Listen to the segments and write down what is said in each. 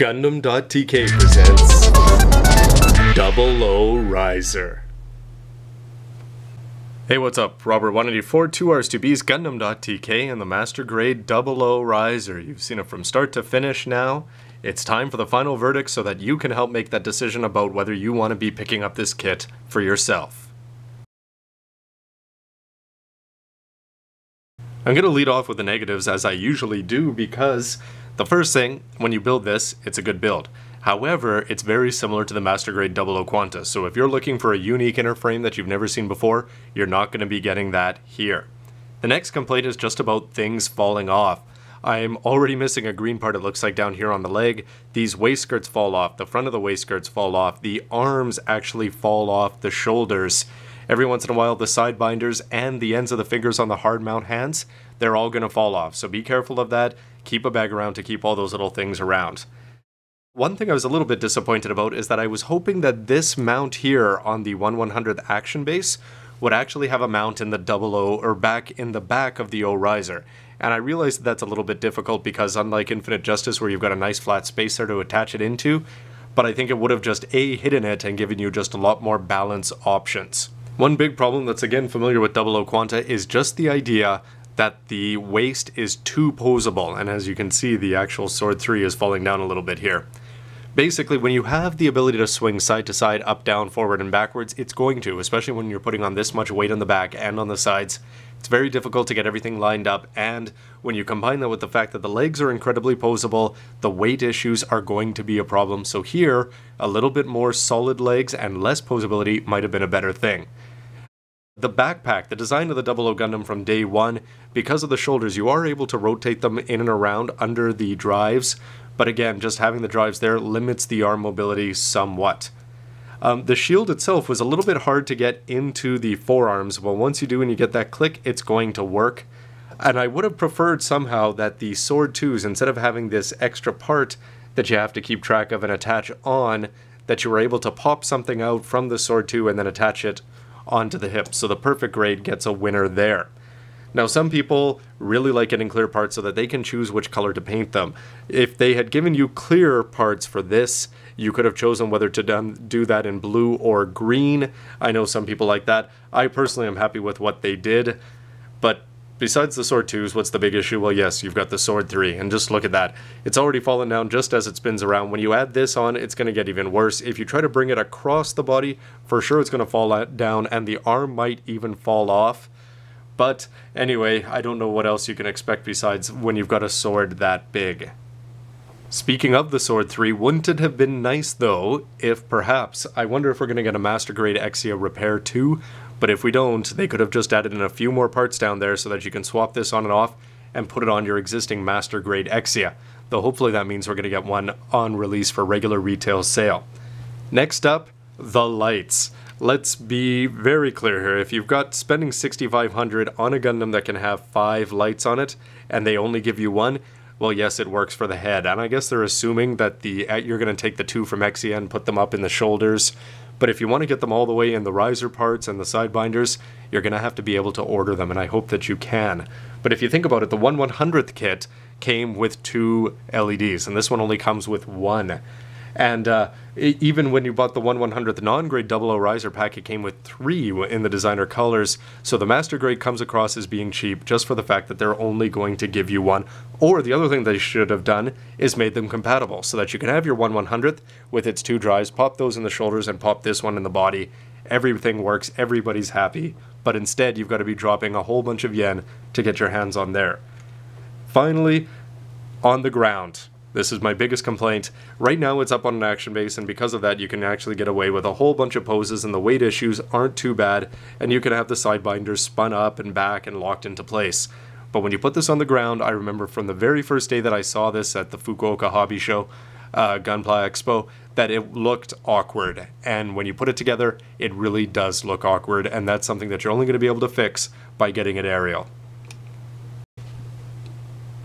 Gundam.tk presents Double O Riser. Hey, what's up? Robert 184, 2Rs2B's Gundam.tk and the Master Grade Double O Riser. You've seen it from start to finish now. It's time for the final verdict so that you can help make that decision about whether you want to be picking up this kit for yourself. I'm going to lead off with the negatives as I usually do because the first thing, when you build this, it's a good build. However, it's very similar to the Master Grade Double O Quanta, so if you're looking for a unique inner frame that you've never seen before, you're not going to be getting that here. The next complaint is just about things falling off. I'm already missing a green part, it looks like, down here on the leg. These waist skirts fall off, the front of the waist skirts fall off, the arms actually fall off the shoulders. Every once in a while, the side binders and the ends of the fingers on the hard mount hands, they're all going to fall off. So be careful of that. Keep a bag around to keep all those little things around. One thing I was a little bit disappointed about is that I was hoping that this mount here on the 1/100th action base would actually have a mount in the double O or back in the back of the O riser. And I realized that's a little bit difficult because unlike Infinite Justice where you've got a nice flat space there to attach it into, but I think it would have just hidden it and given you just a lot more balance options. One big problem that's again familiar with Double O Quanta is just the idea that the waist is too posable, and as you can see the actual Sword 3 is falling down a little bit here. Basically, when you have the ability to swing side to side, up, down, forward, and backwards, it's going to, especially when you're putting on this much weight on the back and on the sides. It's very difficult to get everything lined up, and when you combine that with the fact that the legs are incredibly posable, the weight issues are going to be a problem. So here, a little bit more solid legs and less posability might have been a better thing. The backpack, the design of the Double O Gundam from day one, because of the shoulders, you are able to rotate them in and around under the drives, but again, just having the drives there limits the arm mobility somewhat. The shield itself was a little bit hard to get into the forearms, but once you do and you get that click, it's going to work. And I would have preferred somehow that the Sword 2s, instead of having this extra part that you have to keep track of and attach on, that you were able to pop something out from the Sword 2 and then attach it onto the hip, so the perfect grade gets a winner there. Now some people really like getting clear parts so that they can choose which color to paint them. If they had given you clear parts for this, you could have chosen whether to do that in blue or green. I know some people like that. I personally am happy with what they did, but besides the Sword 2s, what's the big issue? Well, yes, you've got the Sword 3, and just look at that. It's already fallen down just as it spins around. When you add this on, it's going to get even worse. If you try to bring it across the body, for sure it's going to fall down, and the arm might even fall off. But anyway, I don't know what else you can expect besides when you've got a sword that big. Speaking of the Sword 3, wouldn't it have been nice, though, if perhaps, I wonder if we're going to get a Master Grade Exia Repair too, but if we don't, they could have just added in a few more parts down there so that you can swap this on and off and put it on your existing Master Grade Exia, though hopefully that means we're going to get one on release for regular retail sale. Next up, the lights. Let's be very clear here. If you've got spending $6,500 on a Gundam that can have 5 lights on it, and they only give you one, well, yes, it works for the head. And I guess they're assuming that you're going to take the 2 from Exia and put them up in the shoulders. But if you want to get them all the way in the riser parts and the side binders, you're going to have to be able to order them, and I hope that you can. But if you think about it, the 1/100th kit came with 2 LEDs, and this one only comes with 1. And even when you bought the 1/100th non-grade Double O Riser pack, it came with 3 in the designer colors. So the Master Grade comes across as being cheap just for the fact that they're only going to give you 1. Or the other thing they should have done is made them compatible so that you can have your 1/100th with its 2 drives, pop those in the shoulders and pop this one in the body. Everything works, everybody's happy. But instead, you've got to be dropping a whole bunch of yen to get your hands on there. Finally, on the ground. This is my biggest complaint. Right now it's up on an action base, and because of that you can actually get away with a whole bunch of poses and the weight issues aren't too bad, and you can have the side binders spun up and back and locked into place. But when you put this on the ground, I remember from the very first day that I saw this at the Fukuoka Hobby Show, Gunpla Expo, that it looked awkward. And when you put it together, it really does look awkward, and that's something that you're only going to be able to fix by getting it aerial.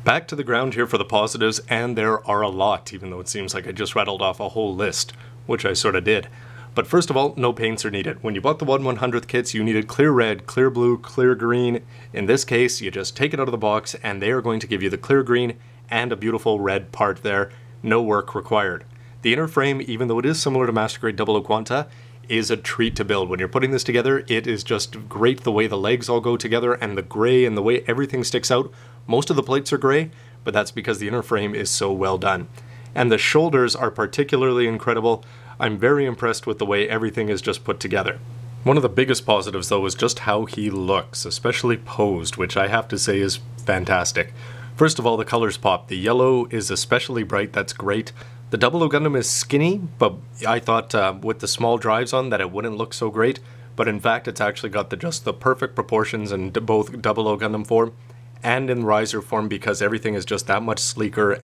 Back to the ground here for the positives, and there are a lot, even though it seems like I just rattled off a whole list, which I sort of did. But first of all, no paints are needed. When you bought the 1/100th kits, you needed clear red, clear blue, clear green. In this case, you just take it out of the box, and they are going to give you the clear green and a beautiful red part there. no work required. The inner frame, even though it is similar to Master Grade 00 Quanta, is a treat to build. When you're putting this together, it is just great the way the legs all go together and the gray and the way everything sticks out. Most of the plates are gray, but that's because the inner frame is so well done. And the shoulders are particularly incredible. I'm very impressed with the way everything is just put together. One of the biggest positives though is just how he looks, especially posed, which I have to say is fantastic. First of all, the colors pop. The yellow is especially bright, that's great. The 00 Gundam is skinny, but I thought with the small drives on that it wouldn't look so great, but in fact it's actually got just the perfect proportions in both 00 Gundam form and in riser form because everything is just that much sleeker.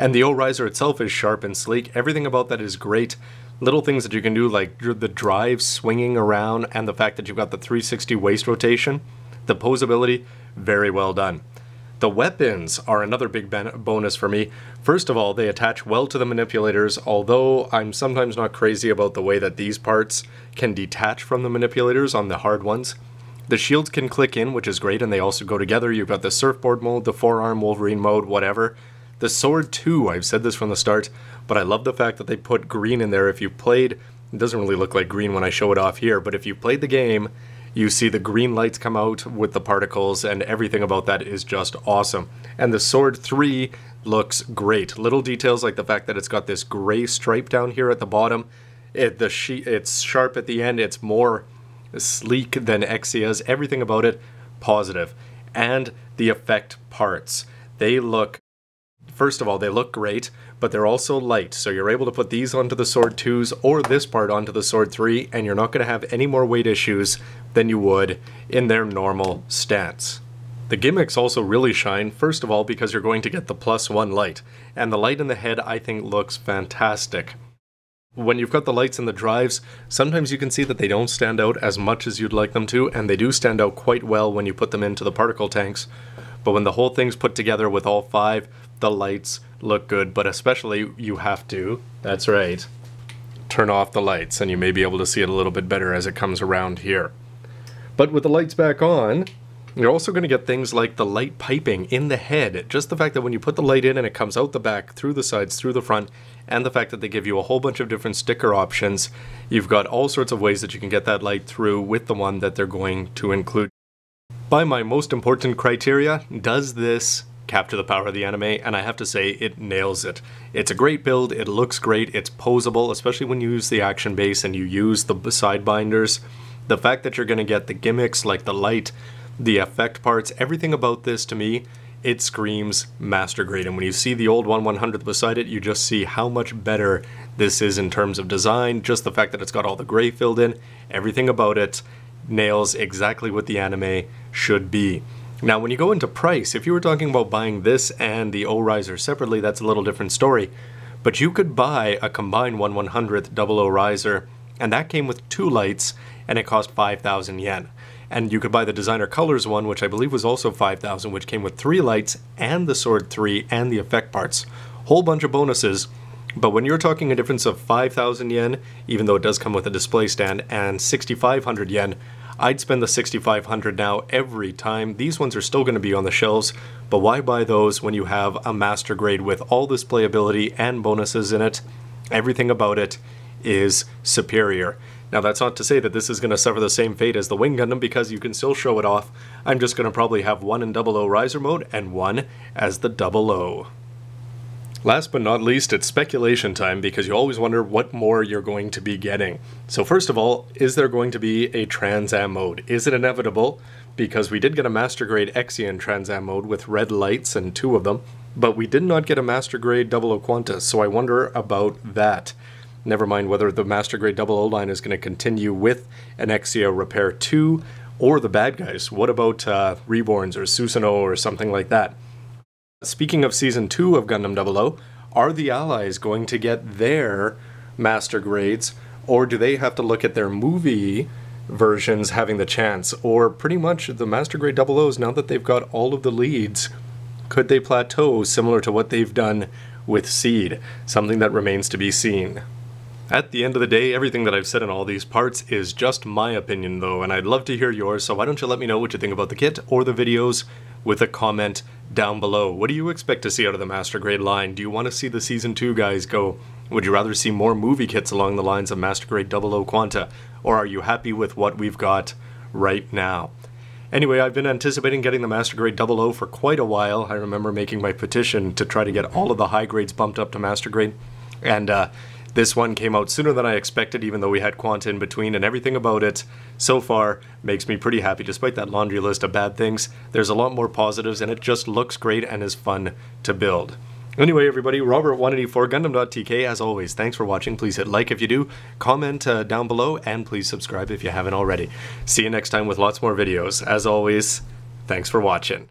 And the O-riser itself is sharp and sleek. Everything about that is great. Little things that you can do like the drive swinging around and the fact that you've got the 360 waist rotation. The posability, very well done. The weapons are another big bonus for me. First of all, they attach well to the manipulators, although I'm sometimes not crazy about the way that these parts can detach from the manipulators on the hard ones. The shields can click in, which is great, and they also go together. You've got the surfboard mode, the forearm Wolverine mode, whatever. The sword too, I've said this from the start, but I love the fact that they put green in there. If you played, it doesn't really look like green when I show it off here, but if you played the game, you see the green lights come out with the particles, and everything about that is just awesome. And the sword 3 looks great. Little details like the fact that it's got this gray stripe down here at the bottom. It's sharp at the end, it's more sleek than Exia's. Everything about it, positive. And the effect parts. They look... First of all, they look great, but they're also light, so you're able to put these onto the Sword 2s or this part onto the Sword 3, and you're not going to have any more weight issues than you would in their normal stance. The gimmicks also really shine, first of all, because you're going to get the +1 light, and the light in the head I think looks fantastic. When you've got the lights in the drives, sometimes you can see that they don't stand out as much as you'd like them to, and they do stand out quite well when you put them into the particle tanks. But when the whole thing's put together with all 5, the lights look good, but especially you have to, that's right, turn off the lights, and you may be able to see it a little bit better as it comes around here. But with the lights back on, you're also going to get things like the light piping in the head. Just the fact that when you put the light in and it comes out the back, through the sides, through the front, and the fact that they give you a whole bunch of different sticker options, you've got all sorts of ways that you can get that light through with the one that they're going to include. By my most important criteria, does this capture the power of the anime? And I have to say, it nails it. It's a great build, it looks great, it's posable, especially when you use the action base and you use the side binders. The fact that you're going to get the gimmicks like the light, the effect parts, everything about this to me, it screams Master Grade. And when you see the old 1/100th beside it, you just see how much better this is in terms of design. Just the fact that it's got all the gray filled in, everything about it nails exactly what the anime should be. Now, when you go into price, if you were talking about buying this and the O-riser separately, that's a little different story. But you could buy a combined 1/100th 00 riser, and that came with 2 lights, and it cost 5,000 yen. And you could buy the designer colors one, which I believe was also 5,000, which came with 3 lights and the Sword 3 and the effect parts. Whole bunch of bonuses. But when you're talking a difference of 5,000 yen, even though it does come with a display stand, and 6,500 yen, I'd spend the 6,500 now every time. These ones are still going to be on the shelves, but why buy those when you have a Master Grade with all this playability and bonuses in it? Everything about it is superior. Now, that's not to say that this is going to suffer the same fate as the Wing Gundam, because you can still show it off. I'm just going to probably have one in 00 riser mode and one as the 00. Last but not least, it's speculation time, because you always wonder what more you're going to be getting. So first of all, is there going to be a Trans Am mode? Is it inevitable? Because we did get a Master Grade Exian Trans Am mode with red lights and 2 of them, but we did not get a Master Grade 00 Quanta, so I wonder about that. Never mind whether the Master Grade 00 line is going to continue with an Exia Repair 2 or the bad guys. What about Reborns or Susanoo or something like that? Speaking of Season 2 of Gundam 00, are the Allies going to get their Master Grades, or do they have to look at their movie versions having the chance? Or pretty much the Master Grade 00s, now that they've got all of the leads, could they plateau similar to what they've done with Seed? Something that remains to be seen. At the end of the day, everything that I've said in all these parts is just my opinion though, and I'd love to hear yours, so why don't you let me know what you think about the kit or the videos with a comment down below. What do you expect to see out of the Master Grade line? Do you want to see the Season 2 guys go? Would you rather see more movie kits along the lines of Master Grade 00 Quanta? Or are you happy with what we've got right now? Anyway, I've been anticipating getting the Master Grade 00 for quite a while. I remember making my petition to try to get all of the high grades bumped up to Master Grade. And this one came out sooner than I expected, even though we had Quanta in between, and everything about it so far makes me pretty happy. Despite that laundry list of bad things, there's a lot more positives, and it just looks great and is fun to build. Anyway, everybody, Robert184, gundam.tk, as always, thanks for watching. Please hit like if you do, comment down below, and please subscribe if you haven't already. See you next time with lots more videos. As always, thanks for watching.